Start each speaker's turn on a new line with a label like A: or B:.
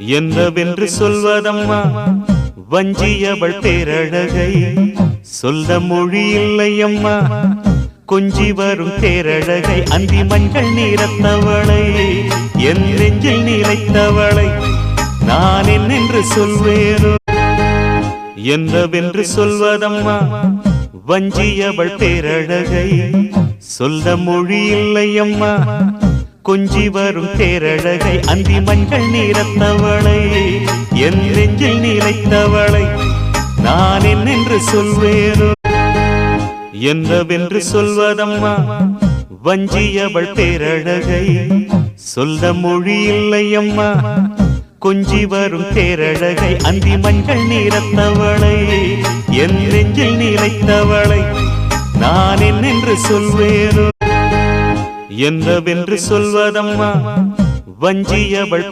A: என்னவென்று சொல்வதம்மா வஞ்சியவள் பேரழகை சொல்ல மொழி இல்லையம்மா கொஞ்சி வரும் பேரழகை அந்தி மஞ்சள் நீரத்தவளை என் நெஞ்சில் நிலைத்தவளை நான் என்னென்று சொல்வேனோ என்னவென்று சொல்வதம்மா வஞ்சியவள் பேரழகை சொல்ல மொழி இல்லையம்மா கொஞ்சி வரும் பேரழகை அந்தி மஞ்சள் நீரத்தவளை என் நெஞ்சில் நிலைத்தவளை நான் என்னென்று சொல்வேனோ என்னவென்று சொல்வதம்மா வஞ்சியவள் பேரழகை சொல்ல மொழி இல்லையம்மா கொஞ்சி வரும் பேரழகை அந்தி மஞ்சள் நீரத்தவளை என் நெஞ்சில் நிலைத்தவளை நான் என்னென்று சொல்வேனோ என்னவென்று சொல்வதம்மா வஞ்சியவள்